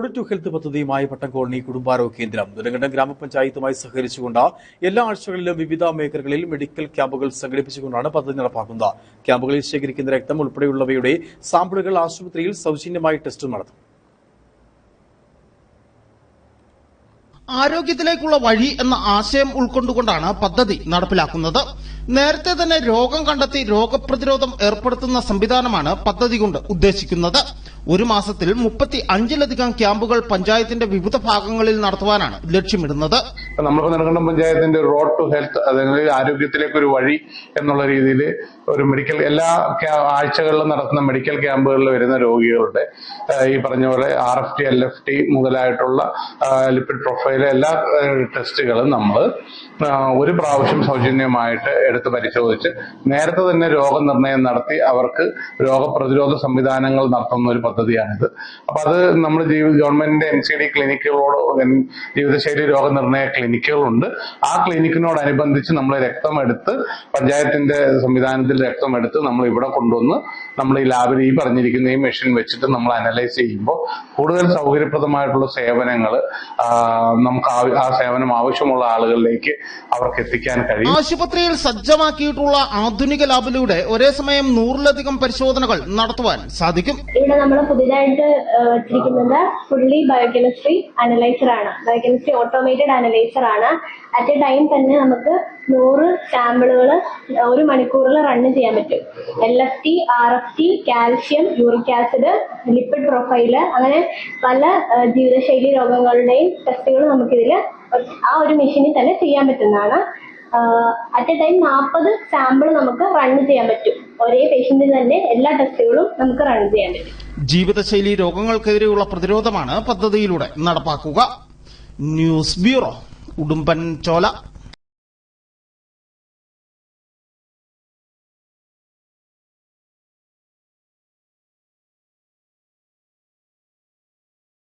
Road to health പദ്ധതിയുമായി പട്ടം colony കുടുംബാരോഗ്യ കേന്ദ്രം നെടുങ്കണ്ടം ഗ്രാമപഞ്ചായത്തുമായി സഹകരിച്ചുകൊണ്ട് എല്ലാ ആഴ്ചകളിലും വിവിധ മേഖലകളിൽ മെഡിക്കൽ ക്യാമ്പുകൾ സംഘടിപ്പിച്ചുകൊണ്ടാണ് പദ്ധതി നടപ്പാക്കുന്നത്. ക്യാമ്പുകളിൽ ശേഖരിക്കുന്ന രക്തം ഉൾപ്പെടെയുള്ളവയുടെ സാമ്പിളുകൾ ആശുപത്രിയിൽ സൗജന്യമായി ടെസ്റ്റ് നടത്തും. ആരോഗ്യത്തിലേക്കുള്ള വഴി എന്ന ആശയം ഉൾക്കൊണ്ടുകൊണ്ടാണ് പദ്ധതി നടപ്പിലാക്കുന്നത്. നേരത്തെ തന്നെ രോഗം കണ്ടെത്തി രോഗപ്രതിരോധം ഏർപ്പെടുത്തുന്ന സംവിധാനമാണ് പദ്ധതി കൊണ്ട് ഉദ്ദേശിക്കുന്നത്. ഒരു മാസത്തിൽ 35ലധികം ക്യാമ്പുകൾ പഞ്ചായത്തിന്റെ വിവിധ ഭാഗങ്ങളിൽ നടത്തുവാനാണ് ലക്ഷ്യമിടുന്നത്. നമ്മളിപ്പോൾ നെടുങ്കണ്ടം പഞ്ചായത്തിന്റെ റോഡ് ടു ഹെൽത്ത്, അതായത് ആരോഗ്യത്തിലേക്ക് ഒരു വഴി എന്നുള്ള രീതിയിൽ ഒരു മെഡിക്കൽ എല്ലാ ആഴ്ചകളിലും നടത്തുന്ന മെഡിക്കൽ ക്യാമ്പുകളിൽ വരുന്ന രോഗികളുടെ ഈ പറഞ്ഞ പോലെ RFT, LFT മുതലായിട്ടുള്ള ലിപ്പിഡ് പ്രൊഫൈൽ എല്ലാ ടെസ്റ്റുകളും നമ്മൾ ഒരു പ്രാവശ്യം സൗജന്യമായിട്ട് എടുത്ത് പരിശോധിച്ച് നേരത്തെ തന്നെ രോഗനിർണയം നടത്തി അവർക്ക് രോഗപ്രതിരോധ സംവിധാനങ്ങൾ നടത്തുന്ന ഒരു പദ്ധതിയാണിത്. അപ്പൊ അത് നമ്മൾ ഗവൺമെന്റിന്റെ NCD ക്ലിനിക്കുകളോട് ജീവിതശൈലി രോഗനിർണയ ക്ലിനിക്കുകളുണ്ട്. ആ ക്ലിനിക്കിനോടനുബന്ധിച്ച് നമ്മൾ രക്തമെടുത്ത് പഞ്ചായത്തിന്റെ സംവിധാനത്തിൽ രക്തമെടുത്ത് നമ്മൾ ഇവിടെ കൊണ്ടുവന്ന് നമ്മൾ ഈ ലാബിൽ ഈ പറഞ്ഞിരിക്കുന്ന ഈ മെഷീൻ വെച്ചിട്ട് നമ്മൾ അനലൈസ് ചെയ്യുമ്പോൾ കൂടുതൽ സൗകര്യപ്രദമായിട്ടുള്ള സേവനങ്ങൾ നമുക്ക് ആ സേവനം ആവശ്യമുള്ള ആളുകളിലേക്ക് അവർക്ക് എത്തിക്കാൻ കഴിയും. ആശുപത്രിയിൽ സജ്ജമാക്കിയിട്ടുള്ള ആധുനിക ലാബിലൂടെ ഒരേ സമയം 100ലധികം പരിശോധനകൾ നടത്തുവാൻ സാധിക്കും. ഇവിടെ നമ്മൾ പുതിയതായിട്ട് വെച്ചിരിക്കുന്നത് ഫുള്ളി ബയോകെമിസ്ട്രി അനലൈസർ ആണ്. ബയോകെമിസ്ട്രി ഓട്ടോമേറ്റഡ് അനലൈസർ ആണ്. അറ്റ് എ ടൈം തന്നെ നമുക്ക് 100 സാമ്പിളുകൾ ഒരു മണിക്കൂറിൽ റൺ ചെയ്യാൻ പറ്റും. LFT, RFT, calcium, uric acid, lipid profile, അങ്ങനെ പല ജീവിതശൈലി രോഗങ്ങളുടെയും ടെസ്റ്റുകൾ നമുക്കിതിൽ ആ ഒരു മെഷീനിൽ തന്നെ ചെയ്യാൻ പറ്റുന്നതാണ്. അറ്റ് എ ടൈം 40 സാമ്പിൾ നമുക്ക് റൺ ചെയ്യാൻ പറ്റും. ഒരേ പേഷ്യന്റിന് തന്നെ എല്ലാ ടെസ്റ്റുകളും നമുക്ക് റൺ ചെയ്യാൻ പറ്റും. ജീവിതശൈലി രോഗങ്ങൾക്കെതിരെയുള്ള പ്രതിരോധമാണ് പദ്ധതിയിലൂടെ നടപ്പാക്കുക. News bureau, Udumbanchola.